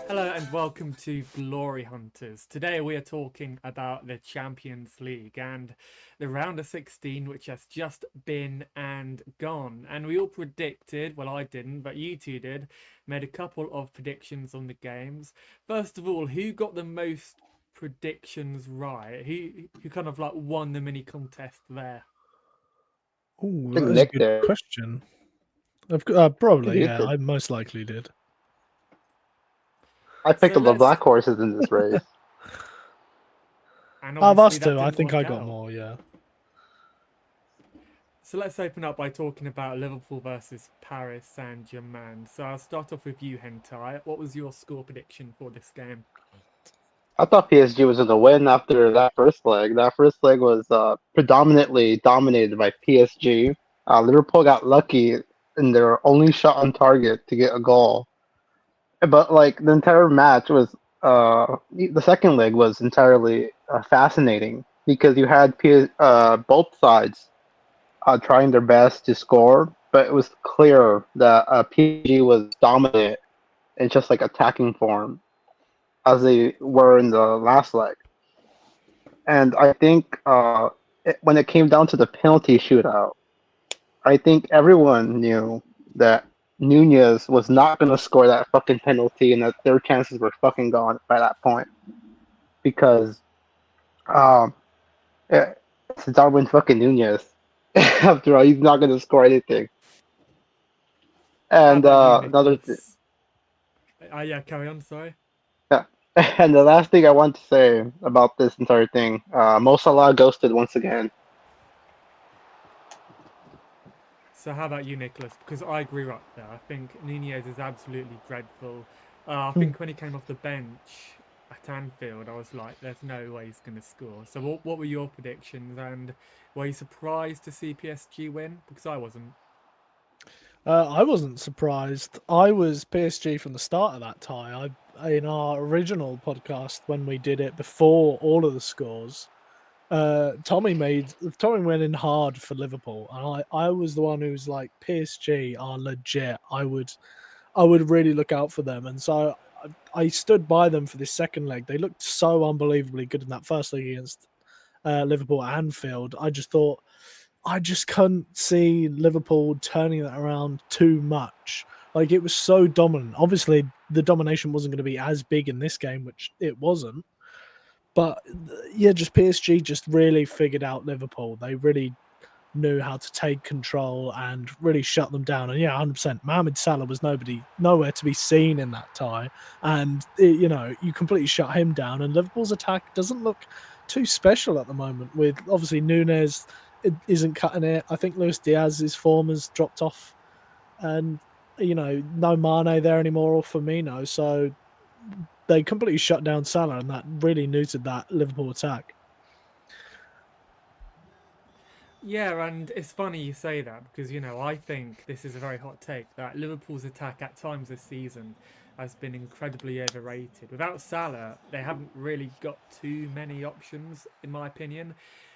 Hello and welcome to Glory Hunters. Today we are talking about the Champions League and the round of 16 which has just been and gone. And we all predicted, well I didn't, but you two did, made a couple of predictions on the games. First of all, who got the most predictions right? Who kind of like won the mini contest there? Oh, I think that is a Nick good did. question. Probably, He yeah. did. I most likely did. I picked So up the let's, black horses in this race. and Of obviously us that two, I didn't think I work got out. more, yeah. So let's open up by talking about Liverpool versus Paris Saint-Germain. So I'll start off with you, Hentai. What was your score prediction for this game? I thought PSG was going to win after that first leg. That first leg was predominantly dominated by PSG. Liverpool got lucky in their only shot on target to get a goal. But like the entire match was, the second leg was entirely fascinating because you had both sides trying their best to score, but it was clear that PSG was dominant in just like attacking form as they were in the last leg. And I think when it came down to the penalty shootout, I think everyone knew that Nunez was not going to score that fucking penalty and that their chances were fucking gone by that point because um, it's Darwin fucking Nunez. After all, he's not going to score anything. How And about you, another thing. Nicholas? Yeah, carry on, sorry. Yeah. And the last thing I want to say about this entire thing, Mo Salah ghosted once again. So how about you, Nicholas? Because I agree right there. I think Nunez is absolutely dreadful. I Hmm. think when he came off the bench at Anfield, I was like, there's no way he's going to score. So what were your predictions? And were you surprised to see PSG win? Because I wasn't. I wasn't surprised. I was PSG from the start of that tie. In our original podcast, when we did it before all of the scores, Tommy went in hard for Liverpool, and I was the one who was like, PSG are legit. I would really look out for them, and so I stood by them for this second leg. They looked so unbelievably good in that first leg against Liverpool at Anfield. I just couldn't see Liverpool turning that around too much. Like, it was so dominant. Obviously, the domination wasn't going to be as big in this game, which it wasn't. But yeah, just PSG just really figured out Liverpool. They really knew how to take control and really shut them down. And yeah, 100%. Mohamed Salah was nowhere to be seen in that tie. And you completely shut him down. And Liverpool's attack doesn't look too special at the moment. With obviously Nunez isn't cutting it. I think Luis Diaz's form has dropped off, and no Mane there anymore or Firmino. So they completely shut down Salah, and that really neutered that Liverpool attack. Yeah, and it's funny you say that because, I think this is a very hot take that Liverpool's attack at times this season has been incredibly overrated. Without Salah, they haven't really got too many options, in my opinion.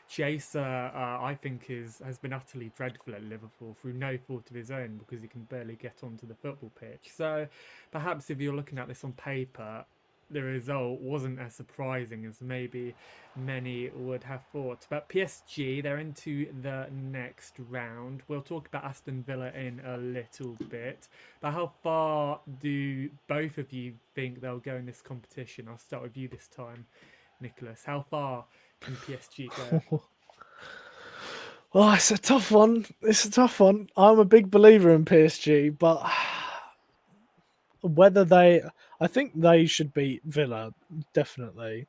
Chaser, I think, has been utterly dreadful at Liverpool through no fault of his own because he can barely get onto the football pitch. So perhaps if you're looking at this on paper, the result wasn't as surprising as maybe many would have thought. But PSG, they're into the next round. We'll talk about Aston Villa in a little bit. But how far do both of you think they'll go in this competition? I'll start with you this time, Nicholas. How far can PSG go? Oh, it's a tough one. I'm a big believer in PSG, but I think they should beat Villa, definitely.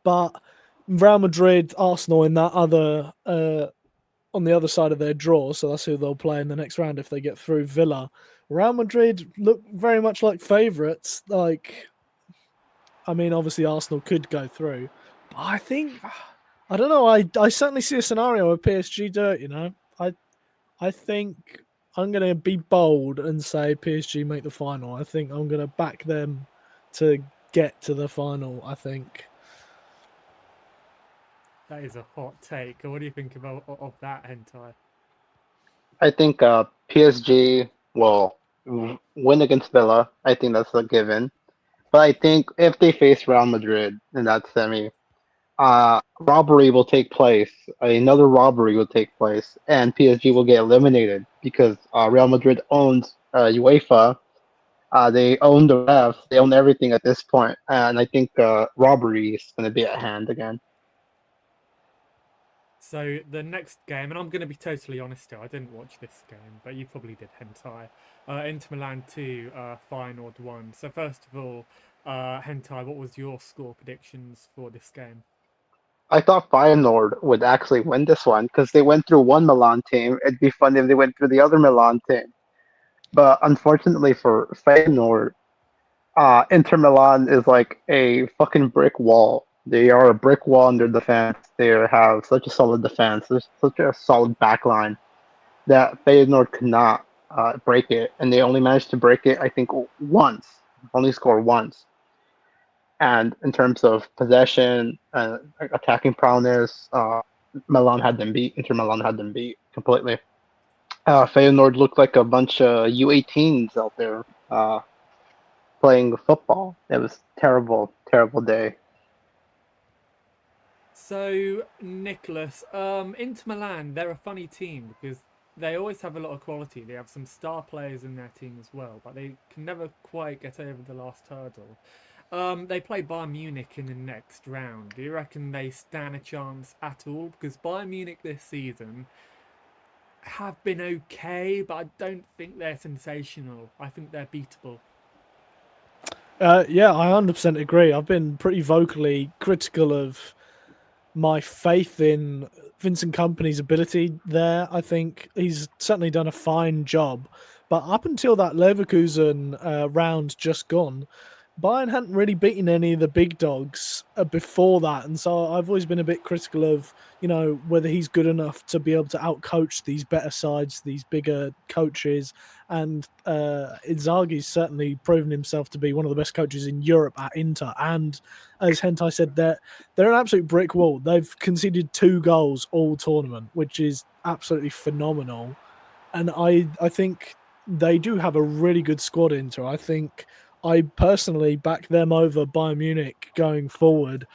But Real Madrid, Arsenal in that other on the other side of their draw, so that's who they'll play in the next round if they get through Villa. Real Madrid look very much like favourites. Obviously Arsenal could go through, but I don't know. I certainly see a scenario where PSG do it. I think I'm going to be bold and say PSG make the final. I think I'm going to back them to get to the final. I think. That is a hot take. What do you think about of that, Hentai? I think PSG will win against Villa. I think that's a given. But I think if they face Real Madrid in that semi, robbery will take place. Another robbery will take place, and PSG will get eliminated because Real Madrid owns UEFA. They own the refs. They own everything at this point, and I think robbery is going to be at hand again. So the next game, and I'm going to be totally honest here, I didn't watch this game, but you probably did, Hentai. Inter Milan 2, Feyenoord 1. So first of all, Hentai, what was your score predictions for this game? I thought Feyenoord would actually win this one because they went through one Milan team. It'd be fun if they went through the other Milan team. But unfortunately for Feyenoord, Inter Milan is like a fucking brick wall. They are a brick wall in their defense. They have such a solid defense. There's such a solid back line that Feyenoord could not break it, and they only managed to break it, I think, once. Only score once. And in terms of possession and attacking prowess, Milan had them beat. Inter Milan had them beat completely. Feyenoord looked like a bunch of U18s out there playing football. It was terrible, terrible day. So, Nicholas, Inter Milan, they're a funny team because they always have a lot of quality. They have some star players in their team as well, but they can never quite get over the last hurdle. They play Bayern Munich in the next round. Do you reckon they stand a chance at all? Because Bayern Munich this season have been okay, but I don't think they're sensational. I think they're beatable. Yeah, I 100% agree. I've been pretty vocally critical of my faith in Vincent Company's ability there. I think he's certainly done a fine job. But up until that Leverkusen round just gone, Bayern hadn't really beaten any of the big dogs before that. And so I've always been a bit critical of, whether he's good enough to be able to outcoach these better sides, these bigger coaches. And Inzaghi's certainly proven himself to be one of the best coaches in Europe at Inter. And as Hentai said, they're an absolute brick wall. They've conceded 2 goals all tournament, which is absolutely phenomenal. And I think they do have a really good squad, Inter. I think I personally back them over Bayern Munich going forward,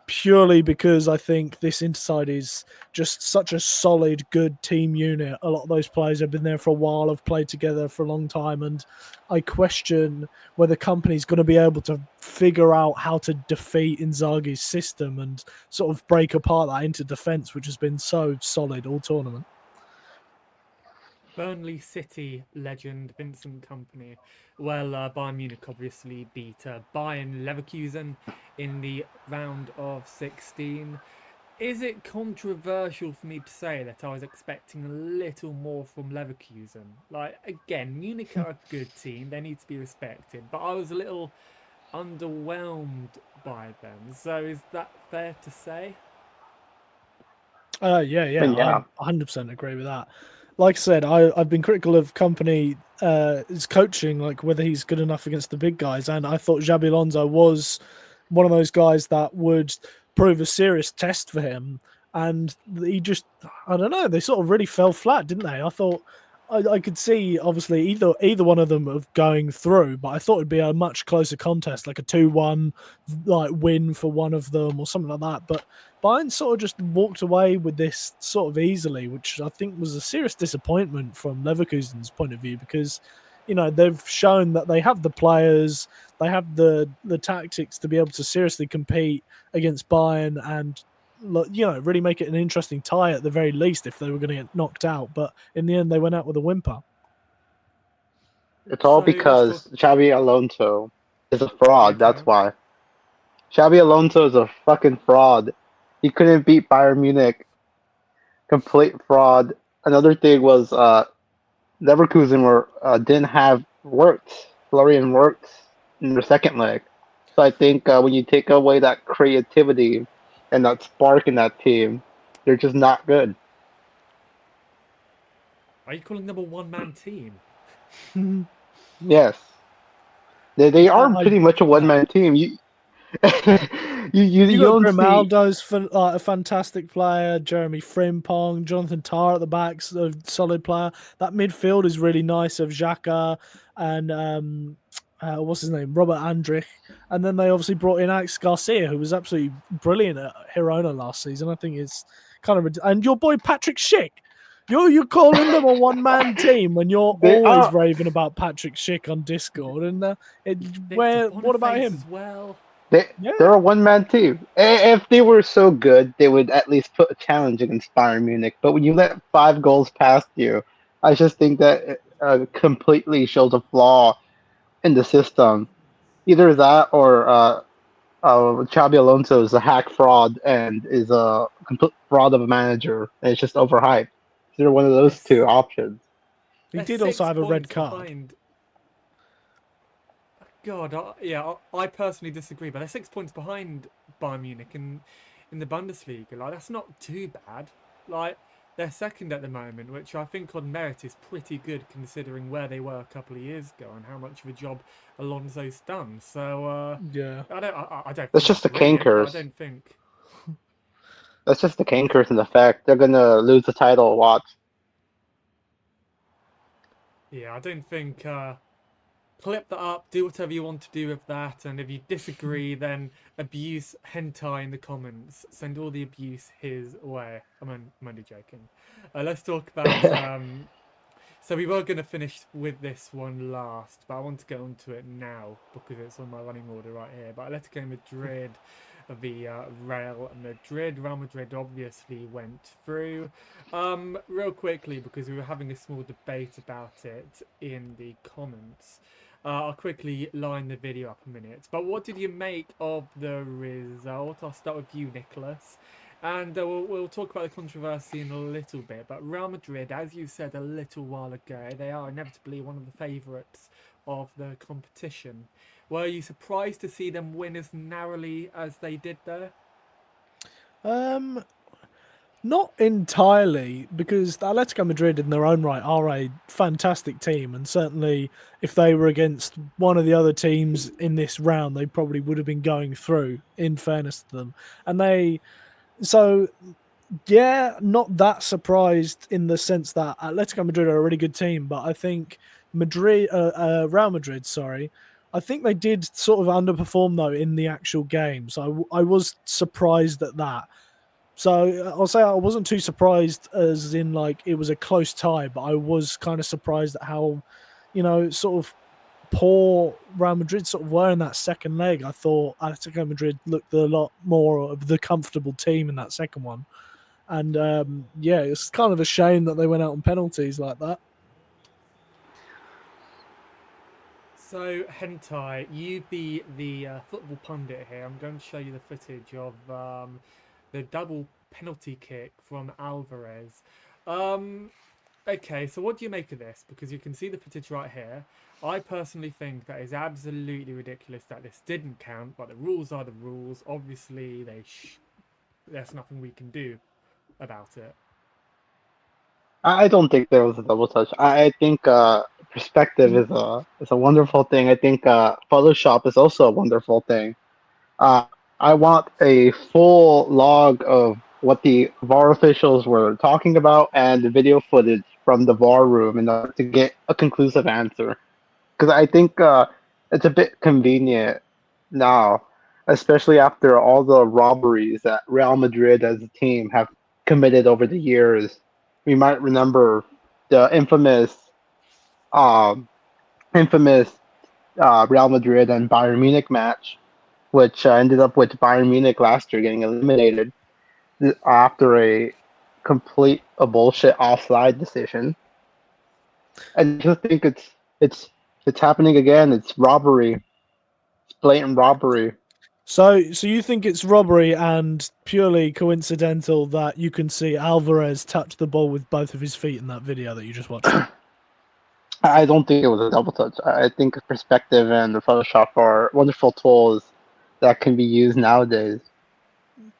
purely because I think this Inter side is just such a solid, good team unit. A lot of those players have been there for a while, have played together for a long time, and I question whether Company's going to be able to figure out how to defeat Inzaghi's system and sort of break apart that Inter defence, which has been so solid all tournament. Burnley City legend Vincent Company. Well, Bayern Munich obviously beat Bayern Leverkusen in the round of 16. Is it controversial for me to say that I was expecting a little more from Leverkusen? Like, again, Munich are a good team, they need to be respected, but I was a little underwhelmed by them. So, is that fair to say? Yeah, Yeah, I 100% agree with that. Like I said, I've been critical of Company his coaching, like whether he's good enough against the big guys, and I thought Xabi Alonso was one of those guys that would prove a serious test for him, and he just, I don't know, they sort of really fell flat, didn't they? I thought I could see obviously either one of them of going through, but I thought it'd be a much closer contest, like a 2-1 like win for one of them or something like that. But Bayern sort of just walked away with this sort of easily, which I think was a serious disappointment from Leverkusen's point of view because, they've shown that they have the players, they have the tactics to be able to seriously compete against Bayern and, really make it an interesting tie at the very least if they were going to get knocked out. But in the end, they went out with a whimper. it's all So, let's because talk. Xabi Alonso is a fraud. That's Okay. why. Xabi Alonso is a fucking fraud. He couldn't beat Bayern Munich. Complete fraud. Another thing was Leverkusen didn't have Wirtz, Florian Wirtz in their second leg. So I think when you take away that creativity and that spark in that team, they're just not good. Are you calling them a one-man team? Yes, they are I pretty much a one no. man team. You you You got don't see. Grimaldo's a fantastic player, Jeremy Frimpong, Jonathan Tah at the back's a solid player. That midfield is really nice of Xhaka and what's his name, Robert Andrich, and then they obviously brought in Alex Garcia, who was absolutely brilliant at Girona last season. I think it's kind of and your boy Patrick Schick. You're calling them a one-man team when you're They always are. raving about Patrick Schick on Discord, and Victor what about Boniface him? as well. They're Yeah. a one-man team. If they were so good, they would at least put a challenge against Bayern Munich. But when you let 5 goals past you, I just think that it completely shows a flaw in the system. Either that, or Xabi Alonso is a hack fraud and is a complete fraud of a manager, and it's just overhyped. Either one of those two They're, options. He they're did also six have a red points card. behind. God, I personally disagree, but they're 6 points behind Bayern Munich in the Bundesliga. Like, that's not too bad. Like, they're second at the moment, which I think on merit is pretty good considering where they were a couple of years ago and how much of a job Alonso's done. So Yeah. I don't That's think just it's the brilliant, but I cankers. don't think That's just the cankers in effect. They're gonna lose the title. Watch. I don't think clip that up, do whatever you want to do with that, and if you disagree, then abuse hentai in the comments. Send all the abuse his way. I'm only joking. Let's talk about. So we were going to finish with this one last, but I want to get onto it now because it's on my running order right here. But Atletico Madrid v Real Madrid. Real Madrid obviously went through. Real quickly, because we were having a small debate about it in the comments. I'll quickly line the video up a minute. But what did you make of the result? I'll start with you, Nicholas. And we'll talk about the controversy in a little bit. But Real Madrid, as you said a little while ago, they are inevitably one of the favourites of the competition. Were you surprised to see them win as narrowly as they did there? Not entirely, because the Atletico Madrid in their own right are a fantastic team, and certainly if they were against one of the other teams in this round, they probably would have been going through, in fairness to them. And so yeah, not that surprised in the sense that Atletico Madrid are a really good team, but I think Real Madrid, sorry, I think they did sort of underperform though in the actual game. So I was surprised at that. So I'll say I wasn't too surprised, as in like it was a close tie, but I was kind of surprised at how, sort of poor Real Madrid sort of were in that second leg. I thought Atletico Madrid looked a lot more of the comfortable team in that second one. And yeah, it's kind of a shame that they went out on penalties like that. So, Hentai, you be the football pundit here. I'm going to show you the footage of the double penalty kick from Alvarez. Um, okay, so what do you make of this? Because you can see the footage right here. I personally think that is absolutely ridiculous that this didn't count, but the rules are the rules. Obviously, there's nothing we can do about it. I don't think there was a double touch. I think perspective is a wonderful thing. I think Photoshop is also a wonderful thing. Uh, I want a full log of what the VAR officials were talking about and the video footage from the VAR room in order to get a conclusive answer. Because I think it's a bit convenient now, especially after all the robberies that Real Madrid as a team have committed over the years. We might remember the um, infamous Real Madrid and Bayern Munich match, which ended up with Bayern Munich last year getting eliminated after a complete a bullshit offside decision. And I just think it's happening again. It's robbery. It's blatant robbery. So you think it's robbery and purely coincidental that you can see Alvarez touch the ball with both of his feet in that video that you just watched? I don't think it was a double touch. I think perspective and the Photoshop are wonderful tools that can be used nowadays.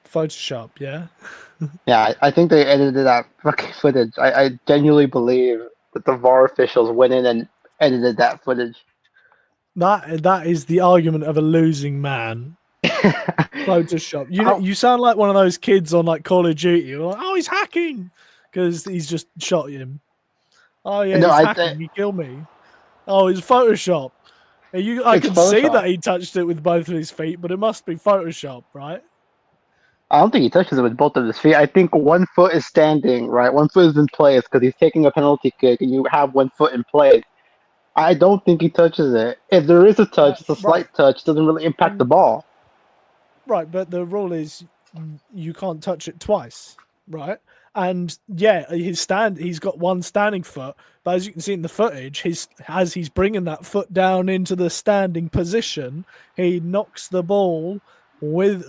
Photoshop, yeah. Yeah, I think they edited that fucking footage. I genuinely believe that the VAR officials went in and edited that footage. That is the argument of a losing man. Photoshop. How- You sound like one of those kids on like Call of Duty. You're like, oh, he's hacking because he's just shot him. Oh yeah, no, he's hacking. He killed me. Oh, it's Photoshop. I it's can see Photoshop. that he touched it with both of his feet, but it must be Photoshop, right? I don't think he touches it with both of his feet. I think one foot is standing, right? One foot is in place because he's taking a penalty kick, and you have one foot in place. I don't think he touches it. If there is a touch, it's a Right. slight touch. Doesn't really impact the And ball. right, but the rule is you can't touch it twice, right? And yeah, he's got one standing foot, but as you can see in the footage, as he's bringing that foot down into the standing position, he knocks the ball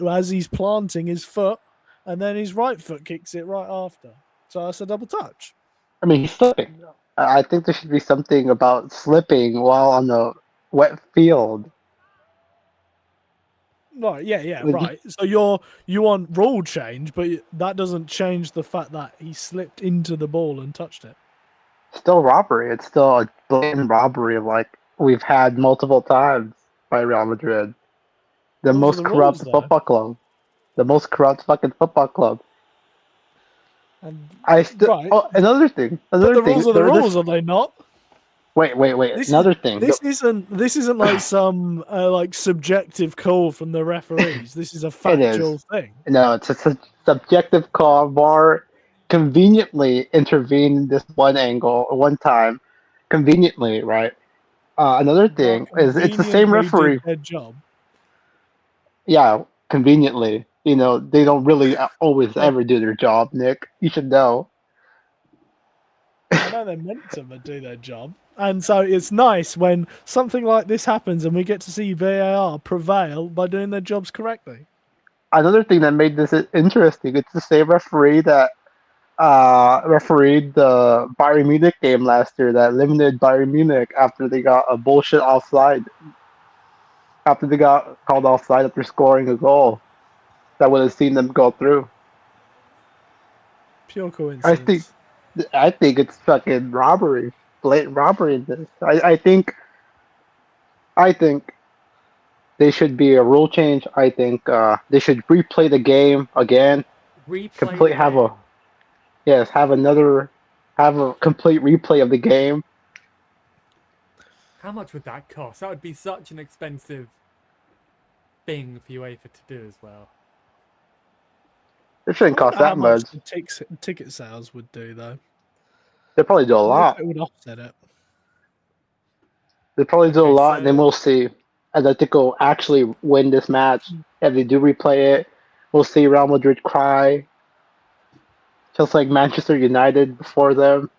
as he's planting his foot, and then his right foot kicks it right after. So that's a double touch. I mean, he's slipping. I think there should be something about slipping while on the wet field. Right, yeah, Like, right. So you want rule change, but that doesn't change the fact that he slipped into the ball and touched it. still robbery. It's still a blatant robbery, like we've had multiple times by Real Madrid. The Those are most the rules, corrupt though. football club. The most corrupt fucking football club. And I still. right, Oh, another thing. but Another the thing. rules are the There. rules, This. are they not? Wait. This is Another thing. this isn't like some like subjective call from the referees. This is a It is. factual thing. No, it's a subjective call. VAR conveniently intervened in this one angle, one time. Conveniently, right? Another VAR thing is it's the same conveniently did referee. their job. Yeah, conveniently. They don't really always Like ever do their job, Nick. You should know. I know they're meant to do their job, and so it's nice when something like this happens and we get to see VAR prevail by doing their jobs correctly. Another thing that made this interesting, it's the same referee that refereed the Bayern Munich game last year that limited Bayern Munich after they got a bullshit offside. After they got called offside after scoring a goal that would have seen them go through. Pure I think coincidence. I think it's fucking robbery, blatant robbery in this. I think they should be a rule change. I think they should replay the game again. Replay the Complete have a game. yes, have a complete replay of the game. How much would that cost? That would be such an expensive thing for UEFA to do as well. It I shouldn't wonder cost how that much much. the ticket sales would do, though. They probably do a I wonder if lot. it would offset it. They probably do a Okay, lot, and then so we'll see. Atletico will actually win this match. If they do replay it, we'll see Real Madrid cry, just like Manchester United before them.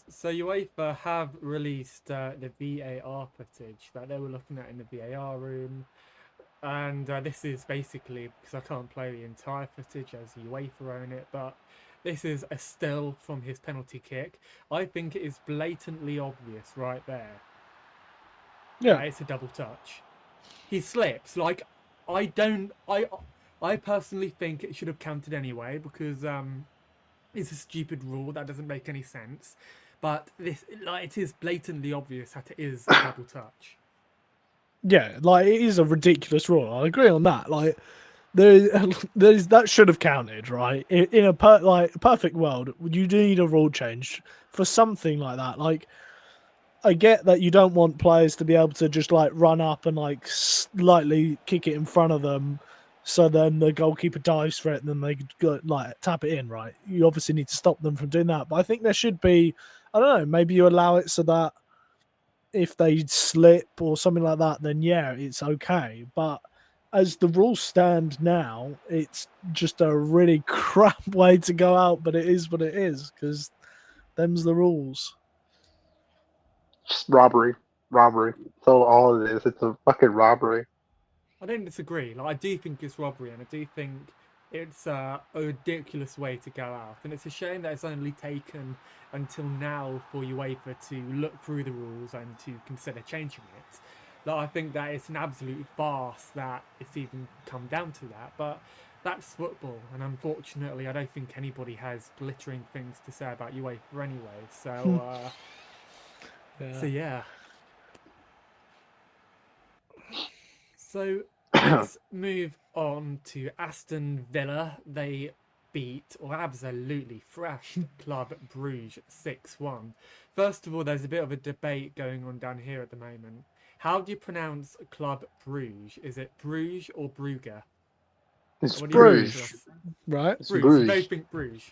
so UEFA have released the VAR footage that they were looking at in the VAR room, and this is basically because I can't play the entire footage as UEFA own it, but this is a still from his penalty kick. I think it is blatantly obvious right there that Yeah, it's a double touch. He slips. Like I don't. I personally think it should have counted anyway because it's a stupid rule that doesn't make any sense. But this, like, it is blatantly obvious that it is a double touch. yeah, like it is a ridiculous rule. I agree on that. Like there's that should have counted, right? In a perfect world, you do need a rule change for something like that. Like I get that you don't want players to be able to just like run up and like slightly kick it in front of them, so then the goalkeeper dives for it and then they could go, like tap it in, right? You obviously need to stop them from doing that. But I think there should be, I don't know, maybe you allow it so that if they slip or something like that, then yeah, it's okay. But as the rules stand now, it's just a really crap way to go out. But it is what it is because them's the rules. Just robbery. So all it is, it's a fucking robbery. I don't disagree. Like I do think it's robbery, and I do think it's a ridiculous way to go out. And it's a shame that it's only taken until now for UEFA to look through the rules and to consider changing it. Like I think that it's an absolute farce that it's even come down to that. But that's football, and unfortunately, I don't think anybody has glittering things to say about UEFA anyway. So Yeah. so yeah. So Let's move on to Aston Villa. They beat or absolutely thrashed Club Bruges 6-1. First of all, there's a bit of a debate going on down here at the moment. How do you pronounce Club Bruges? Is it Bruges or Brugge? It's What do you think, Bruges. Bruges. Nicholas? Right? It's Bruges. You both Bruges. think Bruges.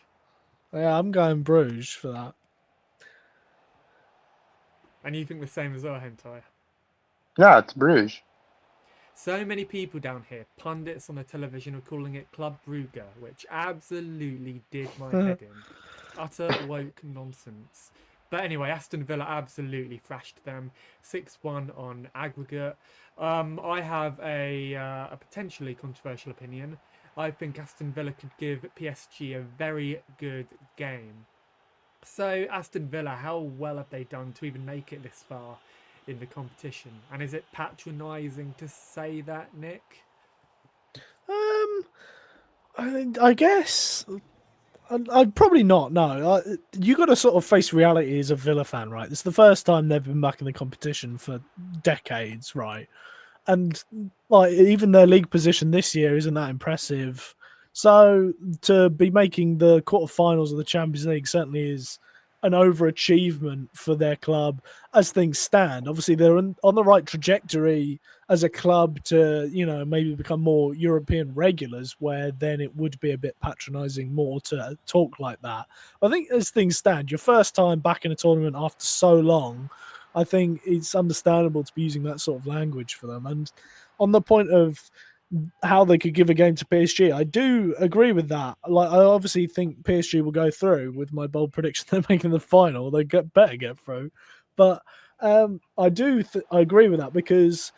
Yeah, I'm going Bruges for that. And you think the same as well, Hentai? Yeah, it's Bruges. So many people down here, pundits on the television, are calling it Club Brugge, which absolutely did my head in. Utter woke nonsense. But anyway, Aston Villa absolutely thrashed them 6-1 on aggregate. I have a potentially controversial opinion. I think Aston Villa could give PSG a very good game. So, Aston Villa, how well have they done to even make it this far in the competition? And is it patronising to say that, Nick? I guess I'd probably not. No, you got to sort of face reality as a Villa fan, right? It's the first time they've been back in the competition for decades, right? And like even their league position this year isn't that impressive. So to be making the quarterfinals of the Champions League certainly is an overachievement for their club as things stand. Obviously, they're on the right trajectory as a club to, maybe become more European regulars, where then it would be a bit patronising more to talk like that. I think as things stand, your first time back in a tournament after so long, I think it's understandable to be using that sort of language for them. And on the point of how they could give a game to PSG, I do agree with that. Like, I obviously think PSG will go through with my bold prediction they're making the final. They better get through, but I agree with that because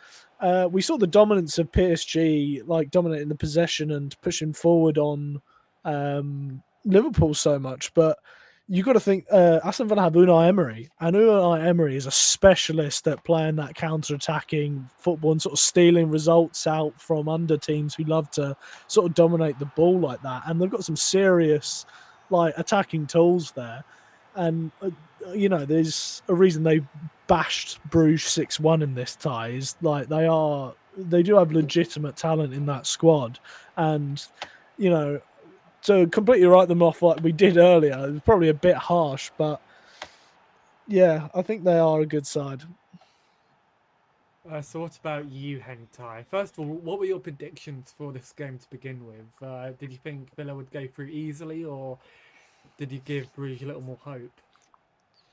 we saw the dominance of PSG, like dominating the possession and pushing forward on Liverpool so much, but you got to think Aston Villa have Unai Emery, and Unai Emery is a specialist at playing that counter-attacking football and sort of stealing results out from under teams who love to sort of dominate the ball like that. And they've got some serious like attacking tools there. And there's a reason they bashed Bruges 6-1 in this tie. Is like they do have legitimate talent in that squad, and to completely write them off like we did earlier, it was probably a bit harsh, but yeah, I think they are a good side. So what about you, Hentai? First of all, what were your predictions for this game to begin with? Did you think Villa would go through easily, or did you give Bruges a little more hope?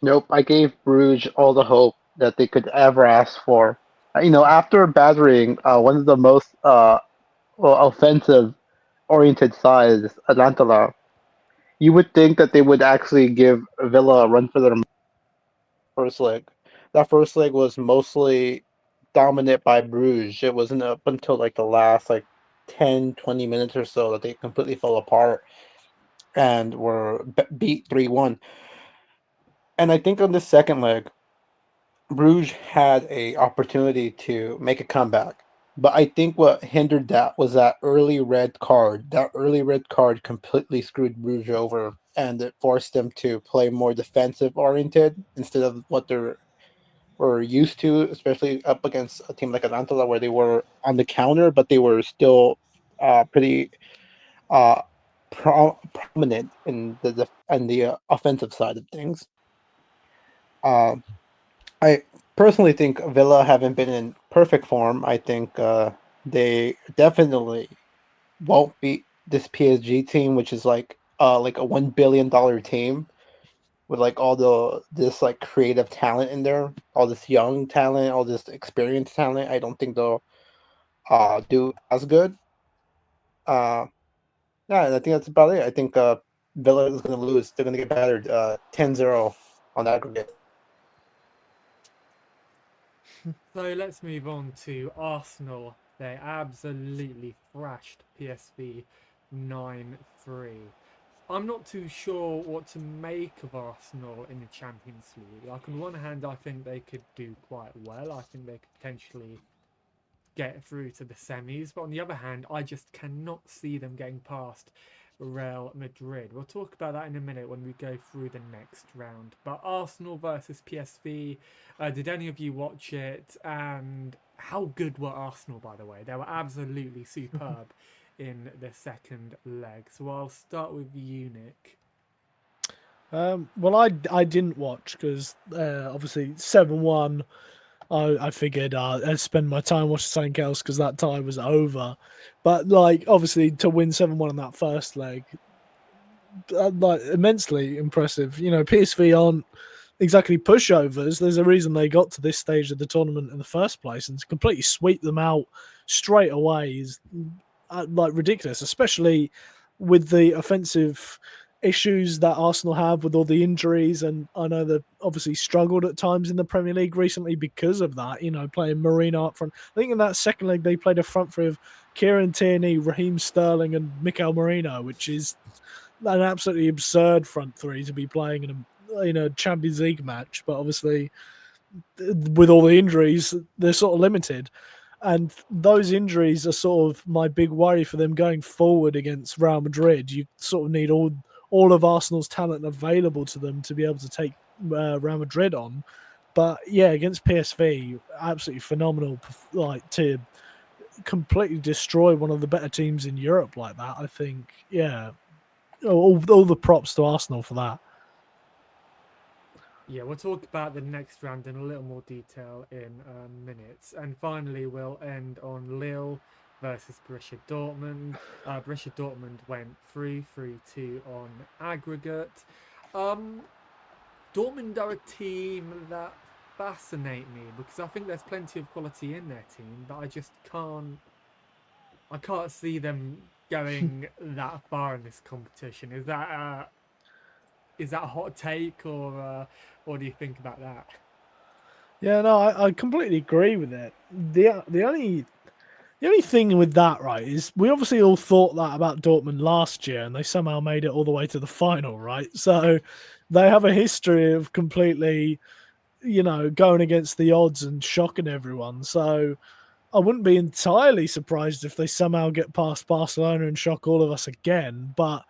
Nope, I gave Bruges all the hope that they could ever ask for. After battering one of the most offensive oriented sides, Atalanta, you would think that they would actually give Villa a run for their first leg. That first leg was mostly dominant by Bruges. It wasn't up until like the last 10, 20 minutes or so that they completely fell apart and were beat 3-1. And I think on the second leg, Bruges had a opportunity to make a comeback. But I think what hindered that was that early red card. That early red card completely screwed Bruges over, and it forced them to play more defensive oriented instead of what were used to, especially up against a team like Atalanta, where they were on the counter, but they were still pretty uh, prominent in the offensive side of things. Uh, I personally think Villa haven't been in perfect form. I think they definitely won't beat this PSG team, which is like a $1 billion team with like all this like creative talent in there, all this young talent, all this experienced talent. I don't think they'll do as good. Uh, yeah, and I think that's about it. I think Villa is going to lose. They're going to get battered 10-0 on aggregate. So let's move on to Arsenal. They absolutely thrashed PSV 9-3. I'm not too sure what to make of Arsenal in the Champions League. Like, on one hand, I think they could do quite well. I think they could potentially get through to the semis. But on the other hand, I just cannot see them getting past Real Madrid. We'll talk about that in a minute when we go through the next round. But Arsenal versus PSV, did any of you watch it? And how good were Arsenal, by the way? They were absolutely superb in the second leg. So I'll start with you, Nick. Well, I didn't watch because obviously 7-1. I figured I'd spend my time watching something else because that tie was over. But like obviously to win 7-1 in that first leg, like immensely impressive. You know, PSV aren't exactly pushovers. There's a reason they got to this stage of the tournament in the first place, and to completely sweep them out straight away is like ridiculous, especially with the offensive issues that Arsenal have with all the injuries. And I know they've obviously struggled at times in the Premier League recently because of that, you know, playing Marino up front. I think in that second leg they played a front three of Kieran Tierney, Raheem Sterling and Mikel Marino, which is an absolutely absurd front three to be playing in a Champions League match. But obviously with all the injuries, they're sort of limited. And those injuries are sort of my big worry for them going forward against Real Madrid. You sort of need all of Arsenal's talent available to them to be able to take Real Madrid on. But yeah, against PSV, absolutely phenomenal. Like to completely destroy one of the better teams in Europe like that. I think, yeah, all the props to Arsenal for that. Yeah, we'll talk about the next round in a little more detail in minutes. And finally, we'll end on Lille versus Borussia Dortmund. Borussia Dortmund went 3-3-2 on aggregate. Um, Dortmund are a team that fascinate me because I think there's plenty of quality in their team, but I can't see them going that far in this competition. Is that a hot take, or what do you think about that? Yeah, no, I completely agree with it. The only thing with that, right, is we obviously all thought that about Dortmund last year, and they somehow made it all the way to the final, right? So they have a history of completely, you know, going against the odds and shocking everyone. So I wouldn't be entirely surprised if they somehow get past Barcelona and shock all of us again. But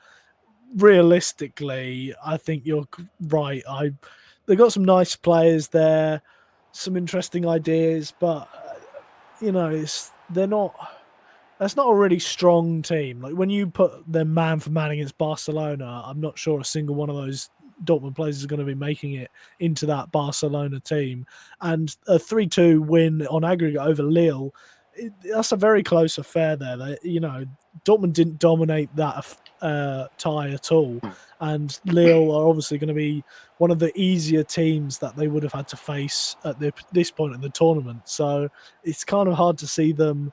realistically, I think you're right. They got some nice players there, some interesting ideas, but you know, they're not. That's not a really strong team. Like when you put them man for man against Barcelona, I'm not sure a single one of those Dortmund players is going to be making it into that Barcelona team. And a 3-2 win on aggregate over Lille, that's a very close affair there. You know, Dortmund didn't dominate that tie at all. And Lille are obviously going to be one of the easier teams that they would have had to face at this point in the tournament. So it's kind of hard to see them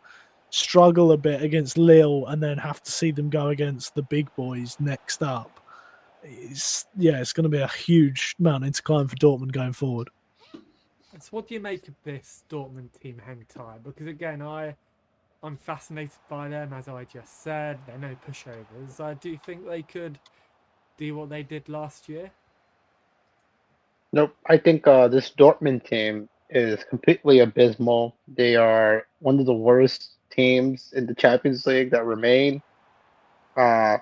struggle a bit against Lille and then have to see them go against the big boys next up. It's going to be a huge mountain to climb for Dortmund going forward. So, what do you make of this Dortmund team hentai? Because again, I'm fascinated by them, as I just said. They're no pushovers. I do think they could do what they did last year. Nope. I think this Dortmund team is completely abysmal. They are one of the worst teams in the Champions League that remain. Uh,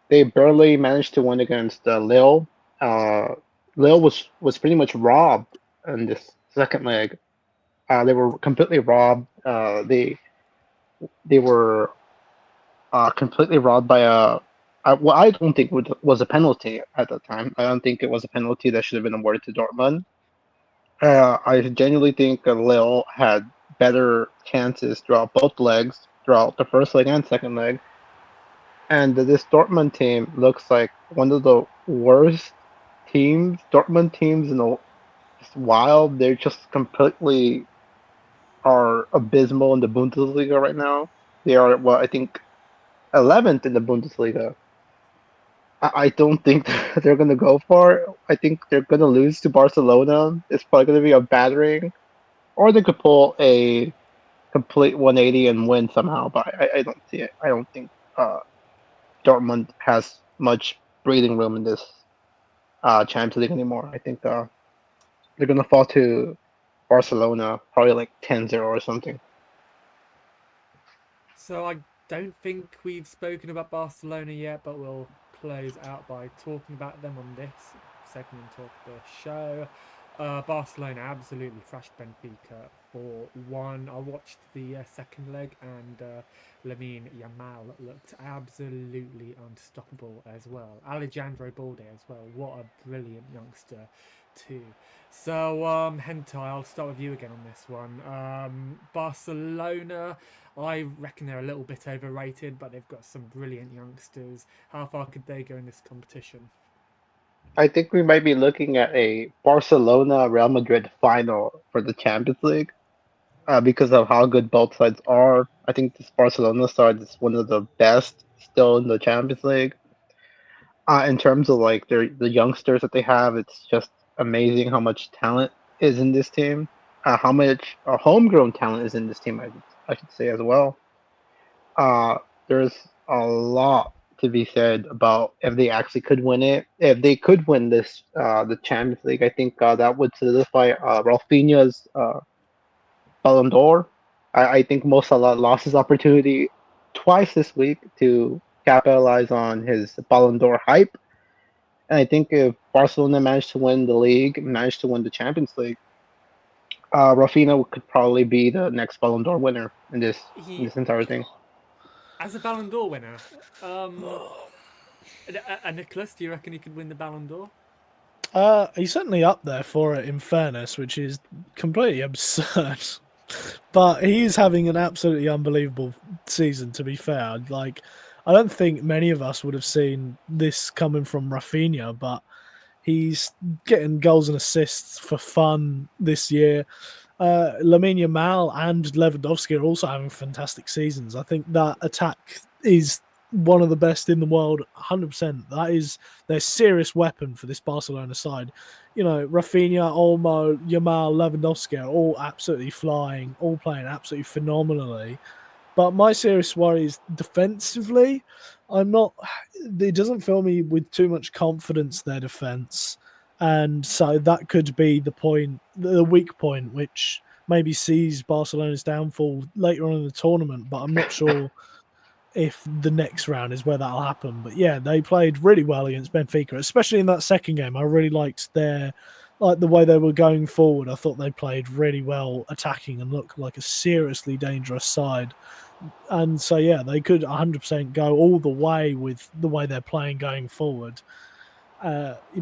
they barely managed to win against Lille. Uh, Lille was pretty much robbed in this second leg. They were completely robbed. They were completely robbed by what I don't think was a penalty at the time. I don't think it was a penalty that should have been awarded to Dortmund. I genuinely think Lille had better chances throughout both legs, throughout the first leg and second leg. And this Dortmund team looks like one of the worst Dortmund teams in a while. They're just completely are abysmal in the Bundesliga right now. They are, well, I think 11th in the Bundesliga. I don't think they're going to go far. I think they're going to lose to Barcelona. It's probably going to be a battering, or they could pull a complete 180 and win somehow. But I don't see it. I don't think Dortmund has much breathing room in this Champions League anymore. I think they're going to fall to Barcelona, probably like 10-0 or something. So I don't think we've spoken about Barcelona yet, but we'll close out by talking about them on this segment of the show. Barcelona absolutely thrashed Benfica 4-1. I watched the second leg, and Lamine Yamal looked absolutely unstoppable as well. Alejandro Balde as well. What a brilliant youngster, too. So, Hentai, I'll start with you again on this one. Barcelona, I reckon they're a little bit overrated, but they've got some brilliant youngsters. How far could they go in this competition? I think we might be looking at a Barcelona Real Madrid final for the Champions League because of how good both sides are. I think this Barcelona side is one of the best still in the Champions League. In terms of like the youngsters that they have, it's just amazing how much talent is in this team. How much homegrown talent is in this team, I should say as well. Uh, there's a lot to be said about if they actually could win it. If they could win this, the Champions League, I think that would solidify Rafinha's Ballon d'Or. I think Mo Salah lost his opportunity twice this week to capitalize on his Ballon d'Or hype. And I think if Barcelona managed to win the league, managed to win the Champions League, Rafinha could probably be the next Ballon d'Or winner in He, this entire thing. as a Ballon d'Or winner, um, Nicholas, do you reckon he could win the Ballon d'Or? He's certainly up there for it, in fairness, which is completely absurd. But he's having an absolutely unbelievable season, to be fair. Like, I don't think many of us would have seen this coming from Rafinha, but he's getting goals and assists for fun this year. Lamine Yamal and Lewandowski are also having fantastic seasons. I think that attack is one of the best in the world, 100%. That is their serious weapon for this Barcelona side. You know, Rafinha, Olmo, Yamal, Lewandowski are all absolutely flying, all playing absolutely phenomenally. But my serious worry is defensively. I'm not. It doesn't fill me with too much confidence, their defense, and so that could be the point, the weak point, which maybe sees Barcelona's downfall later on in the tournament. But I'm not sure if the next round is where that'll happen. But yeah, they played really well against Benfica, especially in that second game. I really liked the way they were going forward. I thought they played really well attacking and looked like a seriously dangerous side. And so yeah, they could 100% go all the way with the way they're playing going forward.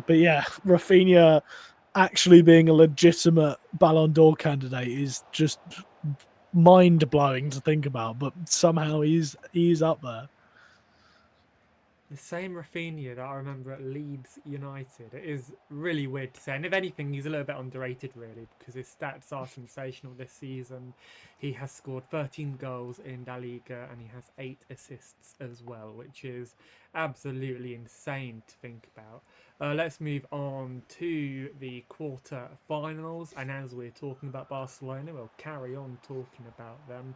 But yeah, Rafinha actually being a legitimate Ballon d'Or candidate is just mind blowing to think about. But somehow he's up there. The same Rafinha that I remember at Leeds United. It is really weird to say. And if anything, he's a little bit underrated, really, because his stats are sensational this season. He has scored 13 goals in La Liga and he has 8 assists as well, which is absolutely insane to think about. Let's move on to the quarter finals. And as we're talking about Barcelona, we'll carry on talking about them.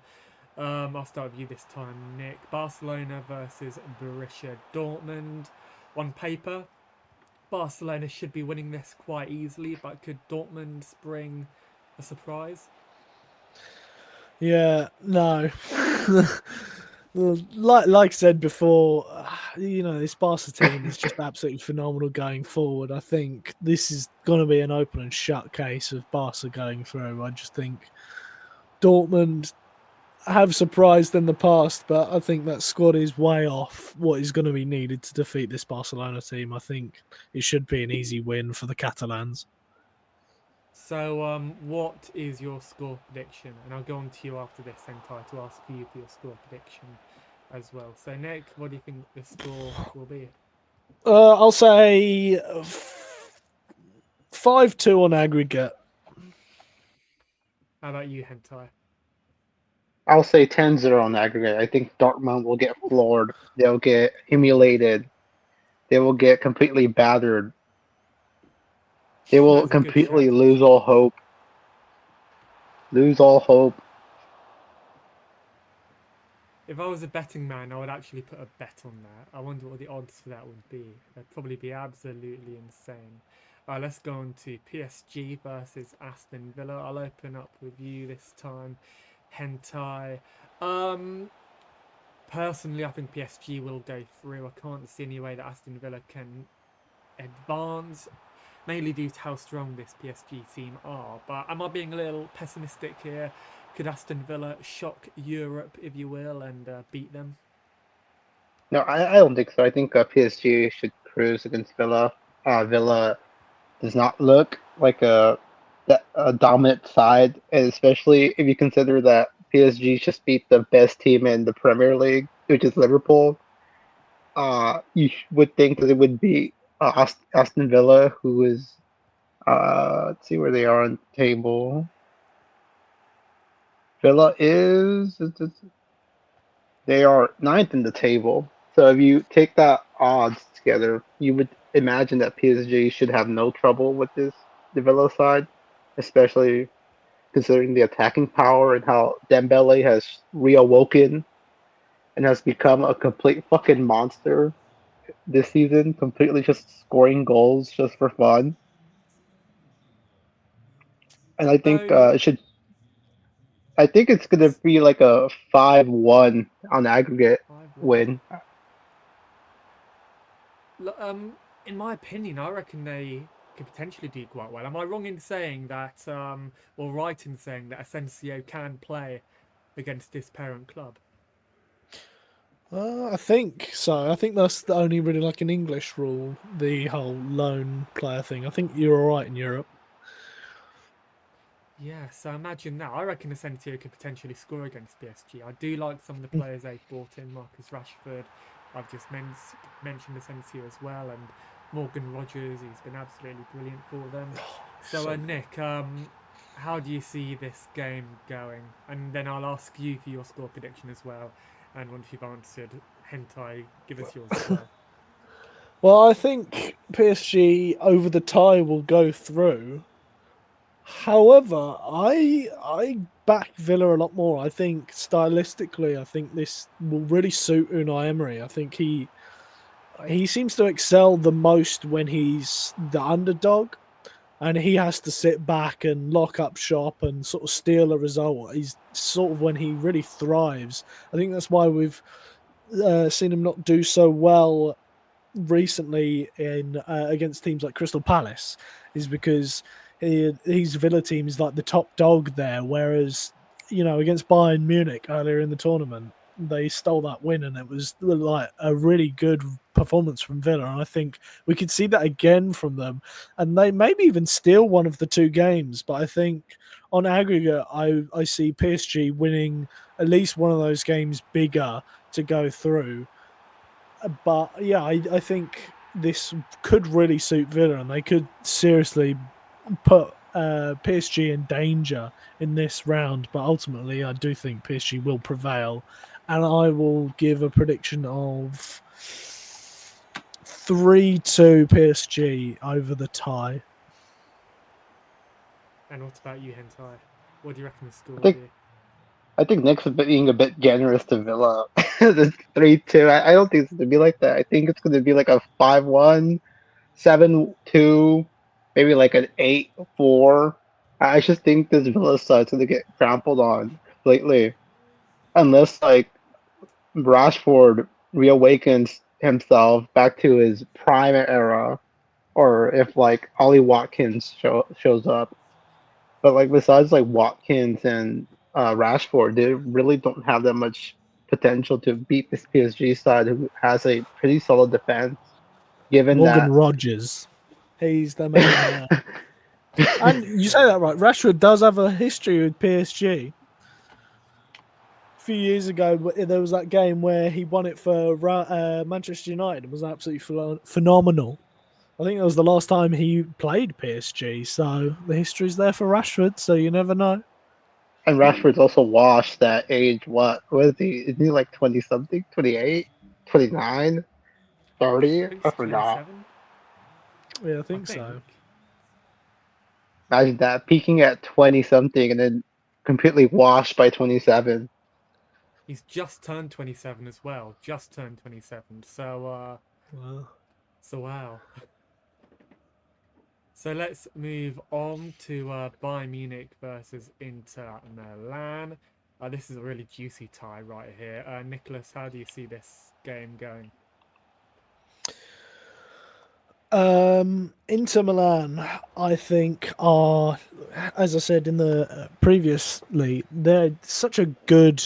I'll start with you this time, Nick. Barcelona versus Borussia Dortmund. On paper, Barcelona should be winning this quite easily, but could Dortmund spring a surprise? Yeah, no. like I said before, this Barca team is just absolutely phenomenal going forward. I think this is going to be an open and shut case of Barca going through. I just think Dortmund have surprised in the past, but I think that squad is way off what is going to be needed to defeat this Barcelona team. I think it should be an easy win for the Catalans. So, what is your score prediction? And I'll go on to you after this, Sentai, to ask you for your score prediction as well. So, Nick, what do you think the score will be? I'll say 5-2 on aggregate. How about you, Hentai? I'll say 10-0 on aggregate. I think Dortmund will get floored. They'll get humiliated. They will get completely battered. They will That's a good completely strategy. lose all hope. Lose all hope. If I was a betting man, I would actually put a bet on that. I wonder what the odds for that would be. They'd probably be absolutely insane. Let's go on to PSG versus Aston Villa. I'll open up with you this time, Hentai. Um, Personally, I think PSG will go through. I can't see any way that Aston Villa can advance. mainly due to how strong this PSG team are. But am I being a little pessimistic here? Could Aston Villa shock Europe, if you will, and beat them? No, I don't think so. I think PSG should cruise against Villa. Villa does not look like a dominant side, and especially if you consider that PSG just beat the best team in the Premier League, which is Liverpool. Would think that it would be Aston Villa, who is let's see where they are on the table. Villa is they are ninth in the table. So if you take that odds together, you would imagine that PSG should have no trouble with this the Villa side, especially considering the attacking power and how Dembele has reawoken and has become a complete fucking monster this season, completely just scoring goals just for fun. And I think So, it should. I think it's gonna s- be like a 5-1 on aggregate 5-1. win. In my opinion, I reckon they could potentially do quite well. Am I wrong in saying that, or right in saying that Asensio can play against this parent club? I think so. I think that's the only really like an English rule, the whole lone player thing. I think you're all right in Europe. Yeah, so imagine that. I reckon Asensio could potentially score against PSG. I do like some of the players they've brought in. Marcus Rashford, I've just mentioned Asensio as well, and Morgan Rogers. He's been absolutely brilliant for them. So, So Nick, how do you see this game going? And then I'll ask you for your score prediction as well. And once you've answered, Hentai, give us yours as well. well, I think PSG over the tie will go through. However, I back Villa a lot more. I think stylistically, I think this will really suit Unai Emery. I think he seems to excel the most when he's the underdog and he has to sit back and lock up shop and sort of steal a result. He's sort of when he really thrives. I think that's why we've seen him not do so well recently in against teams like Crystal Palace is because his Villa team is like the top dog there, whereas against Bayern Munich earlier in the tournament they stole that win and it was like a really good performance from Villa. And I think we could see that again from them, and they maybe even steal one of the two games. But I think on aggregate, I see PSG winning at least one of those games bigger to go through. But yeah, I think this could really suit Villa, and they could seriously put PSG in danger in this round. But ultimately, I do think PSG will prevail, and I will give a prediction of 3-2 PSG over the tie. And what about you, Hentai? What do you reckon the score I will think be? I think Nick's being a bit generous to Villa. The 3-2. I don't think it's gonna be like that. I think it's gonna be like a 5-1, 7-2, maybe like an 8-4. I just think this Villa side's gonna get trampled on completely. Unless like Rashford reawakens himself back to his prime era, or if like Ollie Watkins shows up. But like besides like Watkins and Rashford, they really don't have that much potential to beat this PSG side who has a pretty solid defense. Given Morgan that, Rogers, he's the man there. And you say that right. Rashford does have a history with PSG. Few years ago, there was that game where he won it for Manchester United. It was absolutely phenomenal. I think that was the last time he played PSG. So the history's there for Rashford. So you never know. and Rashford's also washed at age what? What is he? Is he like 20 something? 28? 29? 30? I think I it's forgot. 27. Yeah, I I think think. so. Imagine that peaking at 20 something and then completely washed by 27. He's just turned 27 as well. Just turned 27. Well, So wow. So let's move on to Bayern Munich versus Inter Milan. This is a really juicy tie right here. Nicholas, how do you see this game going? Inter Milan, I think, are, as I said in the previously, they're such a good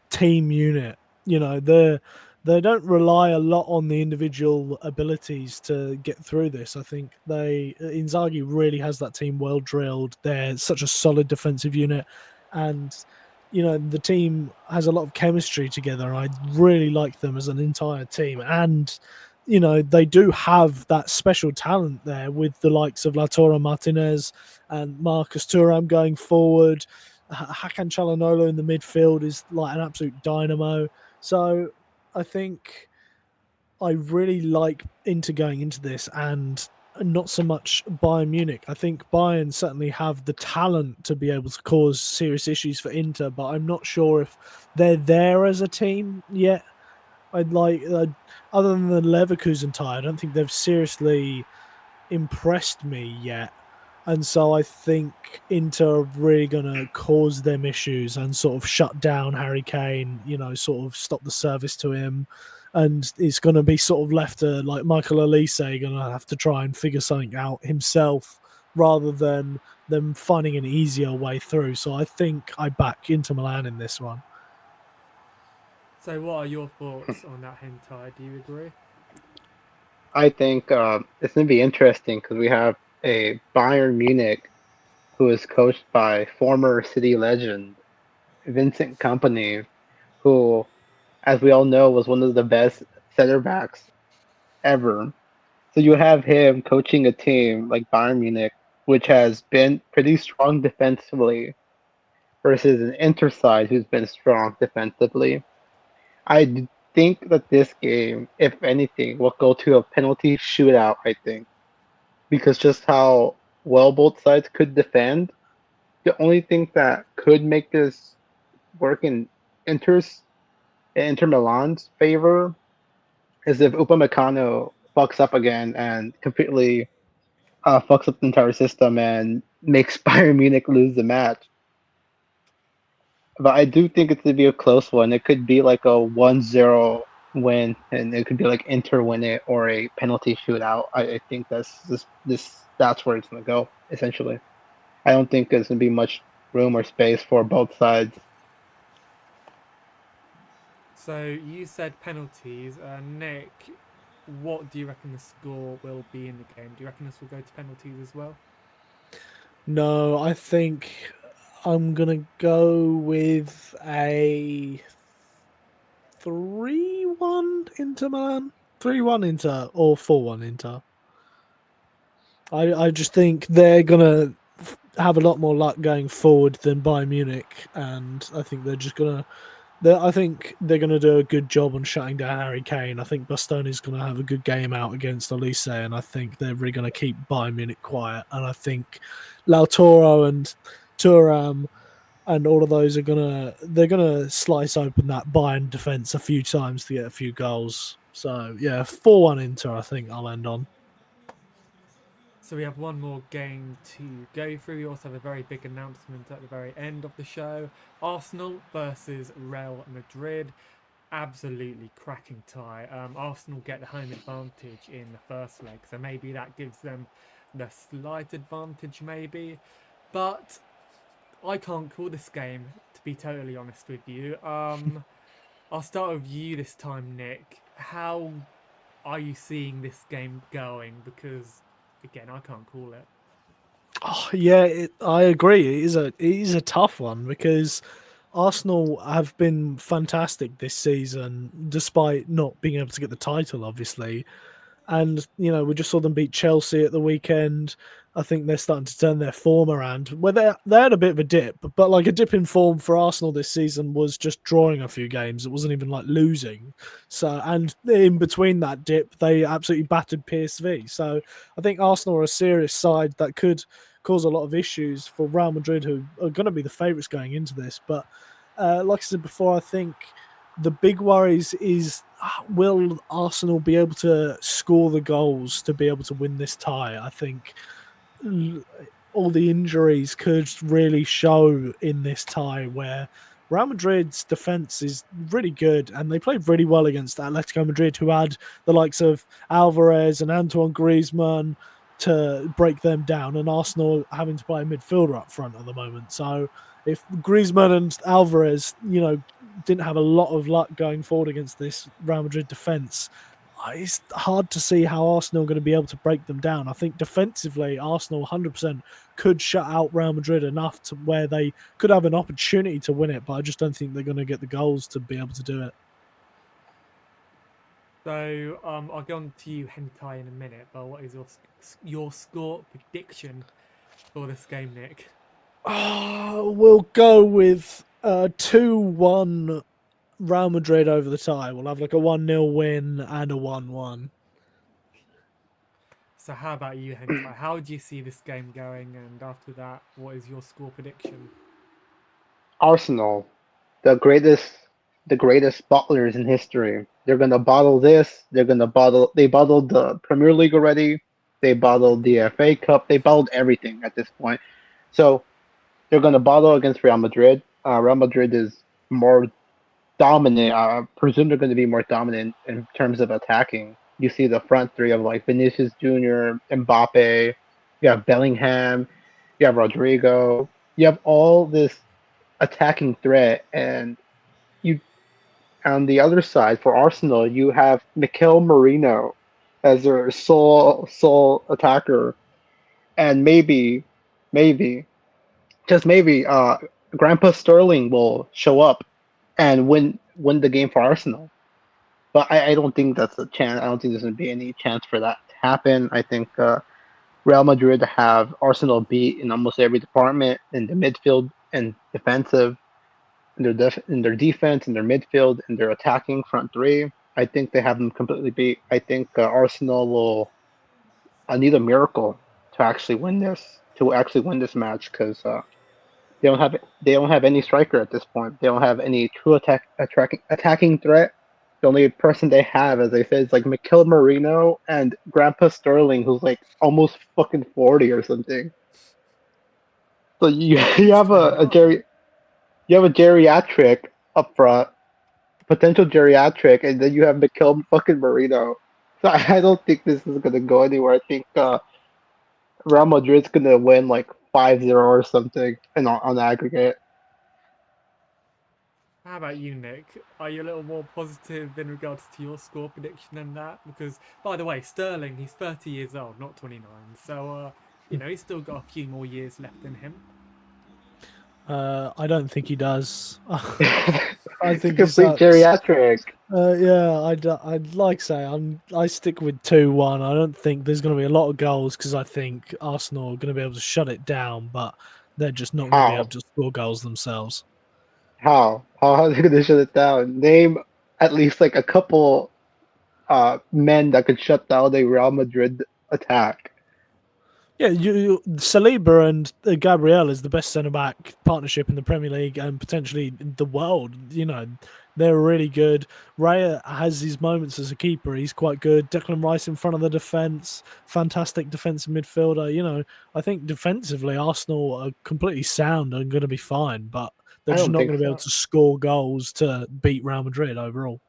team unit. You know, they don't rely a lot on the individual abilities to get through this. I think Inzaghi really has that team well drilled. They're such a solid defensive unit, and the team has a lot of chemistry together. I really like them as an entire team, and they do have that special talent there with the likes of Lautaro Martinez and Marcus Thuram going forward. Hakan Çalhanoğlu in the midfield is like an absolute dynamo. So I think I really like Inter going into this, and not so much Bayern Munich. I think Bayern certainly have the talent to be able to cause serious issues for Inter, but I'm not sure if they're there as a team yet. I'd like, other than the Leverkusen tie, I don't think they've seriously impressed me yet. And so I think Inter are really going to cause them issues and sort of shut down Harry Kane, sort of stop the service to him. And it's going to be sort of left to like Michael Elise going to have to try and figure something out himself rather than them finding an easier way through. So I think I back Inter Milan in this one. So, what are your thoughts on that hentai? Do you agree? I think it's going to be interesting because we have a Bayern Munich who is coached by former City legend Vincent Company, who, as we all know, was one of the best center backs ever. So you have him coaching a team like Bayern Munich, which has been pretty strong defensively, versus an Inter side who's been strong defensively. Think that this game, if anything, will go to a penalty shootout, I think, because just how well both sides could defend. The only thing that could make this work in Inter's Inter Milan's favor is if Upamecano fucks up again and completely fucks up the entire system and makes Bayern Munich lose the match. But I do think it's to be a close one. It could be like a 1-0 win, and it could be like Inter win it or a penalty shootout. I think that's where it's gonna go essentially. I don't think there's gonna be much room or space for both sides. So, you said penalties. Nick, what do you reckon the score will be in the game? Do you reckon this will go to penalties as well? No, I think I'm going to go with a 3-1 Inter Milan. 3-1 Inter or 4-1 Inter. I just think they're going to have a lot more luck going forward than Bayern Munich, and I think they're just going to. I think they're going to do a good job on shutting down Harry Kane. I think Bastoni's going to have a good game out against Elise, and I think they're really going to keep Bayern Munich quiet. And I think Lautaro and Thuram and all of those they're gonna slice open that Bayern defense a few times to get a few goals. So yeah, 4-1 Inter. I think I'll end on. So we have one more game to go through. We also have a very big announcement at the very end of the show. Arsenal versus Real Madrid. Absolutely cracking tie. Arsenal get the home advantage in the first leg, so maybe that gives them the slight advantage, maybe. But I can't call this game, to be totally honest with you. I'll start with you this time, Nick. How are you seeing this game going? Because again, I can't call it. Oh, yeah, I agree. It is a tough one because Arsenal have been fantastic this season, despite not being able to get the title, obviously. And, we just saw them beat Chelsea at the weekend. I think they're starting to turn their form around. Where they had a bit of a dip, but like a dip in form for Arsenal this season was just drawing a few games. It wasn't even like losing. So, and in between that dip, they absolutely battered PSV. So I think Arsenal are a serious side that could cause a lot of issues for Real Madrid, who are going to be the favourites going into this. But like I said before, I think the big worries is, will Arsenal be able to score the goals to be able to win this tie? I think all the injuries could really show in this tie where Real Madrid's defense is really good, and they played really well against Atletico Madrid, who had the likes of Alvarez and Antoine Griezmann to break them down, and Arsenal having to play a midfielder up front at the moment. So if Griezmann and Alvarez, didn't have a lot of luck going forward against this Real Madrid defense, it's hard to see how Arsenal are going to be able to break them down. I think defensively, Arsenal 100% could shut out Real Madrid enough to where they could have an opportunity to win it, but I just don't think they're going to get the goals to be able to do it. So I'll go on to you, Hentai, in a minute. But what is your score prediction for this game, Nick? We'll go with 2-1 Real Madrid over the tie. We'll have like a 1-0 win and a 1-1. So how about you, Hentai? How do you see this game going? And after that, what is your score prediction? Arsenal, the greatest bottlers in history. They're gonna bottle this. They bottled the Premier League already. They bottled the FA Cup. They bottled everything at this point. So they're gonna bottle against Real Madrid. Real Madrid is more dominant. I presume they're going to be more dominant in terms of attacking. You see the front three of like Vinicius Jr., Mbappe, you have Bellingham, you have Rodrigo. You have all this attacking threat, and you on the other side for Arsenal, you have Mikel Merino as their sole attacker, and maybe, just maybe, Grandpa Sterling will show up and win the game for Arsenal. But I don't think that's a chance. I don't think there's going to be any chance for that to happen. I think Real Madrid have Arsenal beat in almost every department, in the midfield and defensive, in their defense, in their midfield, in their attacking front three. I think they have them completely beat. I think Arsenal will need a miracle to actually win this match, because they don't have any striker at this point. They don't have any true attacking threat. The only person they have, as I said, is like Mikel Merino and Grandpa Sterling, who's like almost fucking 40 or something. So you have you have a geriatric up front, potential geriatric, and then you have Mikel fucking Merino. So I don't think this is gonna go anywhere. I think Real Madrid's gonna win like 5-0 or something, and on aggregate. How about you, Nick? Are you a little more positive in regards to your score prediction than that? Because, by the way, Sterling, he's 30 years old, not 29. So, he's still got a few more years left in him. I don't think he does. I think complete geriatric. I'd like to say I stick with 2-1. I don't think there's going to be a lot of goals because I think Arsenal are going to be able to shut it down, but they're just not going to be able to score goals themselves. How are they going to shut it down? Name at least like a couple men that could shut down a Real Madrid attack. Yeah, Saliba and Gabriel is the best centre-back partnership in the Premier League and potentially in the world. They're really good. Raya has his moments as a keeper. He's quite good. Declan Rice in front of the defence. Fantastic defensive midfielder. I think defensively, Arsenal are completely sound and going to be fine, but they're just not going to be able to score goals to beat Real Madrid overall.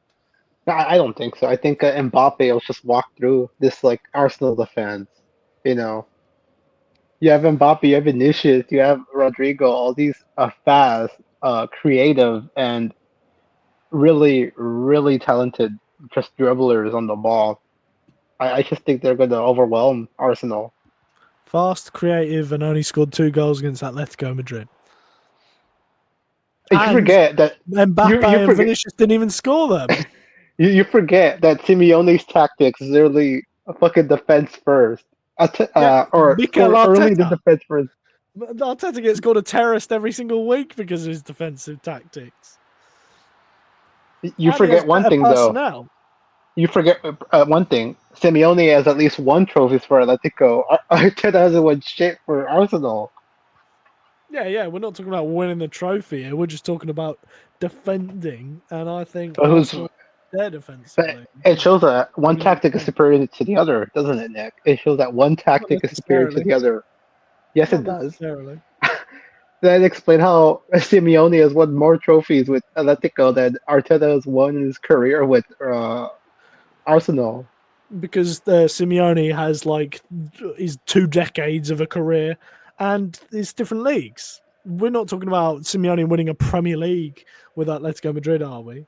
No, I don't think so. I think Mbappe will just walk through this like Arsenal defense. You have Mbappe, you have Vinicius, you have Rodrigo, all these fast, creative, and really, really talented just dribblers on the ball. I just think they're going to overwhelm Arsenal. Fast, creative, and only scored 2 goals against Atletico Madrid. You forget that Mbappe and Vinicius didn't even score them. You forget that Simeone's tactics is really a fucking defense first. Or early the defense first. Arteta gets called a terrorist every single week because of his defensive tactics. You forget one thing, though. You forget one thing. Simeone has at least 1 trophy for Atletico. Arteta hasn't won shit for Arsenal. Yeah. We're not talking about winning the trophy here. We're just talking about defending. And I think Arsenal, they're defensively. It shows that one tactic is superior to the other, doesn't it, Nick? It shows that one tactic is superior to the other. Yes, it does. Then explain how Simeone has won more trophies with Atletico than Arteta has won in his career with Arsenal. Because Simeone has like his 2 decades of a career, and it's different leagues. We're not talking about Simeone winning a Premier League with Atletico Madrid, are we?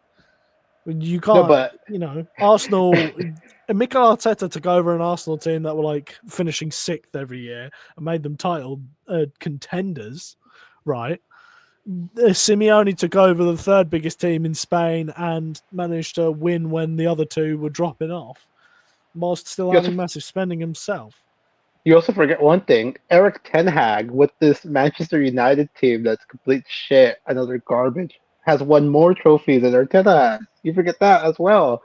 You No, can't, but Arsenal. Mikel Arteta took over an Arsenal team that were like finishing 6th every year and made them title contenders, right? Simeone took over the 3rd biggest team in Spain and managed to win when the other 2 were dropping off, whilst still you also having massive spending himself. you also forget one thing. Eric Ten Hag with this Manchester United team that's complete shit, another garbage, has won more trophies than Arteta has. You forget that as well.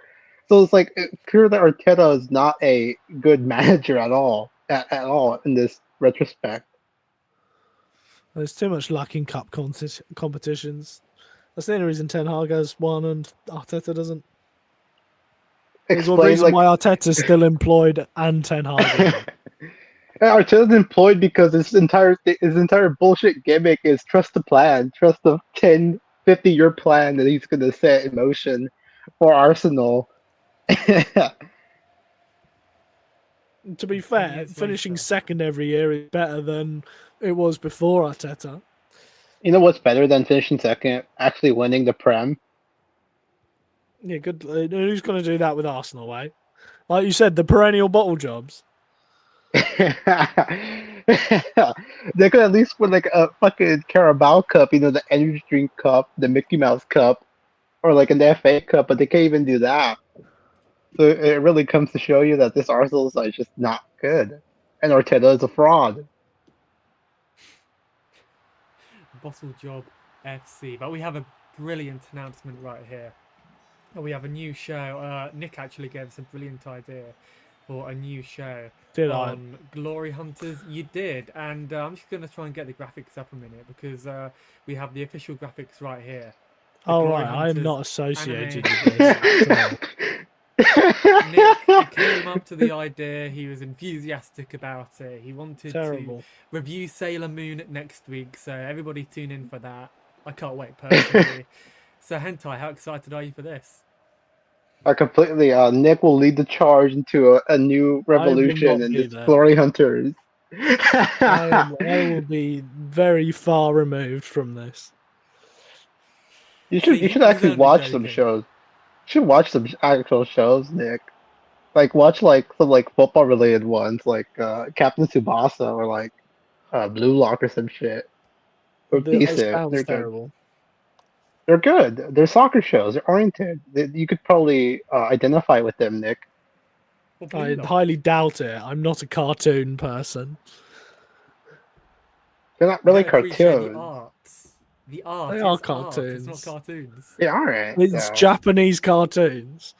So it's like it's clear that Arteta is not a good manager at all in this retrospect. There's too much luck in cup competitions. That's the only reason Ten Hag has one and Arteta doesn't. There's one Explain reason like why Arteta's still employed and Ten Hag isn't. Arteta's employed because his entire bullshit gimmick is trust the plan, trust the 10, 50-year plan that he's gonna set in motion for Arsenal. To be 10 fair, years finishing later. 2nd every year is better than it was before Arteta. You know what's better than finishing second? Actually winning the Prem. Yeah, good. Who's going to do that with Arsenal, eh? Like you said, the perennial bottle jobs. They could at least win like a fucking Carabao Cup, the Energy Drink Cup, the Mickey Mouse Cup, or like an FA Cup, but they can't even do that. So it really comes to show you that this Arsenal side is just not good, and Arteta is a fraud. Bottle Job FC. But we have a brilliant announcement right here. We have a new show. Nick actually gave us a brilliant idea for a new show Did I? on Glory Hunters. You did, and I'm just going to try and get the graphics up a minute because we have the official graphics right here. The Oh, Glory right. I am Hunters not associated anime. with this at all. Nick came up to the idea. He was enthusiastic about it. He wanted to Terrible. review Sailor Moon next week, so everybody tune in for that. I can't wait personally. So Hentai, how excited are you for this? I completely. Nick will lead the charge into a new I will revolution not in be this there. Glory Hunters. I will be very far removed from this. You See, should you he should was actually only watch some joking. shows. You should watch some actual shows, Nick. Like watch like some like football related ones, like Captain Tsubasa or like Blue Lock or some shit. They're It decent. sounds They're good. terrible. They're good. They're soccer shows. They're oriented. You could probably identify with them, Nick. Well, Blue I Lock. highly doubt it. I'm not a cartoon person. They're not You really don't appreciate the cartoons. arts. The They art are is art. It's not cartoons. cartoons. They aren't It's though. Japanese cartoons.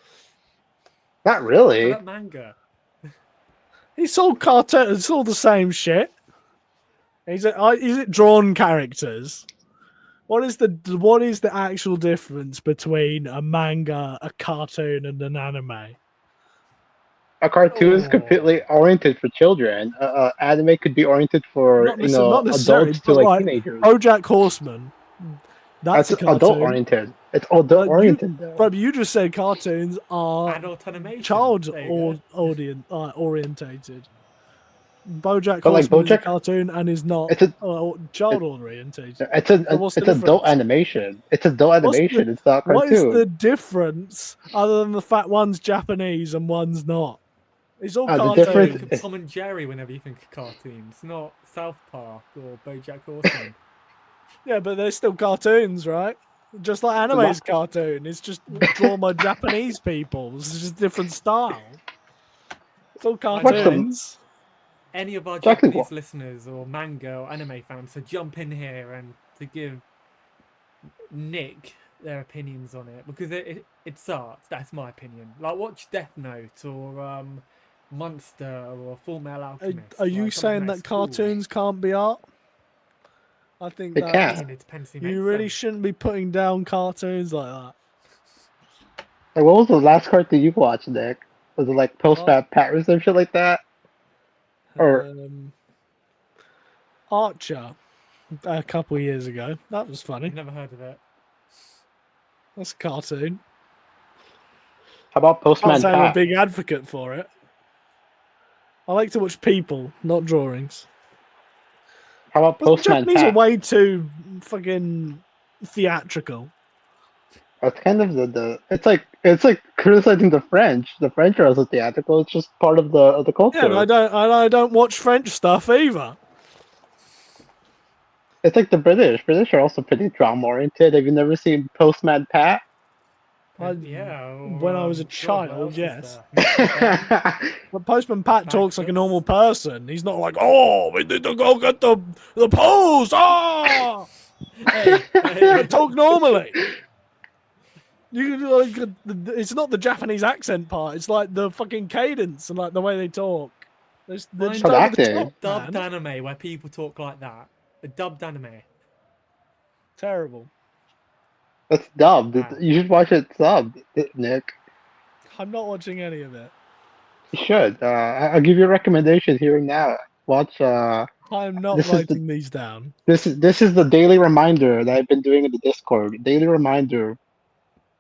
Not What really. about manga? It's all cartoon. It's all the same shit. Is it drawn characters? What is the actual difference between a manga, a cartoon, and an anime? A cartoon is completely Oh, oriented for children. Anime could be oriented for Not necessarily, adults to but like like teenagers. BoJack Horseman, that's That's a adult cartoon. oriented. It's adult oriented though. But you just said cartoons are adult animation. child There you go. audience orientated. BoJack But like Horseman is a BoJack, cartoon and is not it's a child it, orientated. it's So what's the it's adult difference? animation. It's adult What's the animation. It's not what is cartoon. the difference other than the fact one's Japanese and one's not? It's all The You difference think of cartoons. is Tom and Jerry whenever you think of cartoons, not South Park or BoJack Horseman. Yeah, but they're still cartoons, right? Just like a anime lot. is cartoon. It's just drawn by Japanese people. It's just different style. It's all I Watch them. know cartoons. any of our Exactly Japanese what. listeners or manga or anime fans to jump in here and to give Nick their opinions on it because it's art. That's my opinion. Like watch Death Note or Monster or Full Metal Alchemist. Are you Like something saying that's that cool. cartoons can't be art? I think They I that mean, can. it depends who you makes really them. shouldn't be putting down cartoons like that. Like, what was the last cartoon you watched, Nick? Was it like What? Postman Pat or some shit like that? Or Archer. a couple of years ago. That was funny. I've never heard of it. That's a cartoon. How about Can't Postman say I'm a Pat? big advocate for it. I like to watch people, not drawings. How about But the Postman Japanese are Pat? way too fucking theatrical. That's kind of it's like criticizing the French. The French are also theatrical. It's just part of the Yeah, and culture. I don't watch French stuff either. It's like the British. British are also pretty drama oriented. Have you never seen Postman Pat? Yeah. Or, When I was a God, what child, else is yes. there? Mr. Ben, But Postman Pat Bag talks like a Puss. normal person. He's not like, oh, we need to go get the post. Ah, Hey, hey. but talk normally. Like, it's not the Japanese accent part. It's like the fucking cadence and like the way they talk. They're just Find over Called the acting. top, dubbed man. anime where people talk like that. A dubbed anime. Terrible. That's dubbed. Ah. You should watch it subbed, Nick. I'm not watching any of it. You should. I'll give you a recommendation here and now. Watch. I'm not This is the writing these down. this is the daily reminder that I've been doing in the Discord. Daily reminder.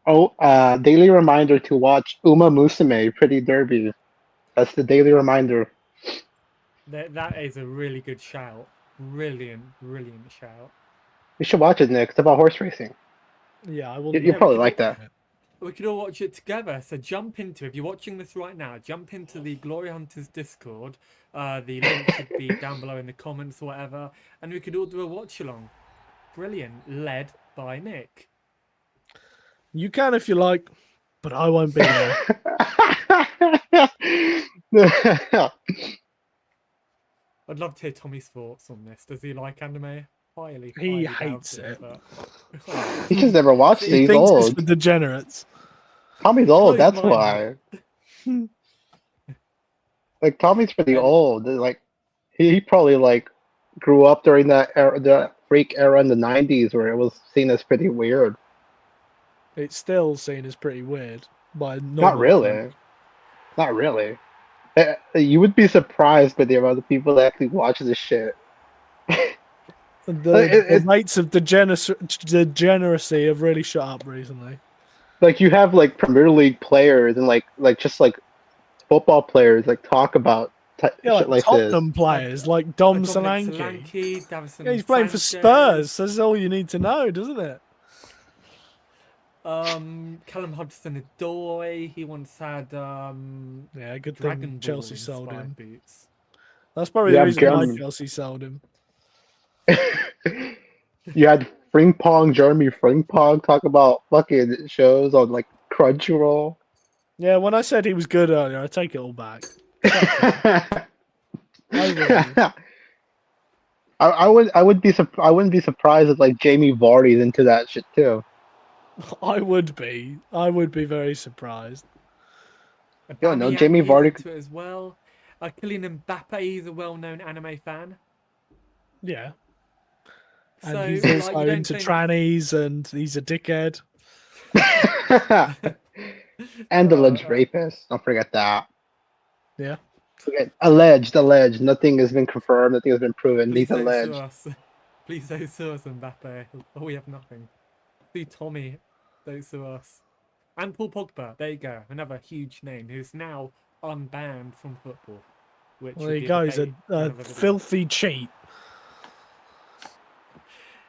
Oh, daily reminder to watch Uma Musume Pretty Derby. That's the daily reminder. That is a really good shout. Brilliant shout. You should watch it, Nick. It's about horse racing. Yeah, I will. You'll Yeah, we probably could like all- that. We could all watch it together. So jump into, if you're watching this right now, jump into the Glory Hunters Discord. The link should be down below in the comments or whatever. And we could all do a watch along. Brilliant. Led by Nick. You can if you like, but I won't be there. I'd love to hear Tommy's thoughts on this. Does he like anime? He highly hates doubt it. But... He just never watched it. He He's Thinks it's old. for degenerates. Tommy's old. That's Close-minded. why. Like Tommy's pretty And- old. Like he probably like grew up during that era, the freak era in the '90s, where it was seen as pretty weird. It's still seen as pretty weird by Not normal really. folk. Not really. You would be surprised by the amount of people that actually watch this shit. The rates of degeneracy have really shut up recently. Like you have like Premier League players and like just like football players like talk about Yeah, shit like like Tottenham players like Dom Dominic Solanke. Solanke, Davison Yeah, he's playing for Sanchez, Spurs. That's all you need to know, doesn't it? Callum Hudson-Odoi. He once had Yeah, good Dragon thing Ball Chelsea sold inspired him. boots. That's probably You the have reason why Gum- Chelsea sold him. You had Jeremy Frimpong talk about fucking shows on like Crunchyroll. Yeah, when I said he was good earlier, I take it all back. Overrated. I wouldn't be surprised if like Jamie Vardy's into that shit too. I would be very surprised. Yo, no, Aubameyang, Jamie he's Vardy- into it as well. Kylian Mbappe, he's a well-known anime fan. Yeah. And So, he's like, also you don't into think- trannies and he's a dickhead. And alleged rapist. Don't forget that. Yeah. Forget alleged. Nothing has been confirmed. Nothing has been proven. Please He's don't sue alleged. us. Please don't sue us, Mbappe. Oh, we have nothing. Sue Tommy. Don't sue us. And Paul Pogba. There you go. Another huge name who's now unbanned from football. Which Well, would there be you go. He's debate a for another video. filthy cheat.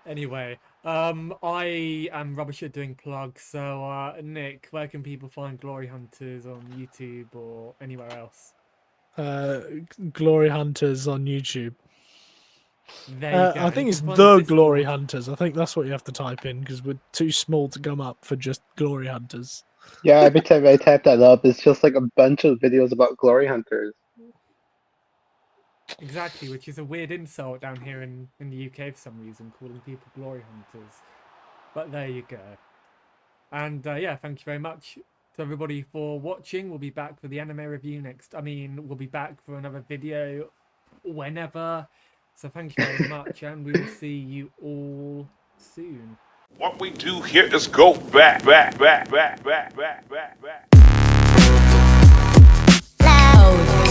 Anyway, I am rubbish at doing plugs. So, Nick, where can people find Glory Hunters on YouTube or anywhere else? Glory Hunters on YouTube. There you go. I think You it's can find the Discord. Glory Hunters. I think that's what you have to type in because we're too small to come up for just Glory Hunters. Yeah, every time I type that up, it's just like a bunch of videos about glory hunters. Exactly, which is a weird insult down here in the UK for some reason, calling people glory hunters. But there you go. And yeah, thank you very much to everybody for watching. We'll be back for the anime review next. We'll be back for another video whenever. So thank you very much, and we will see you all soon. What we do here is go back. Loud.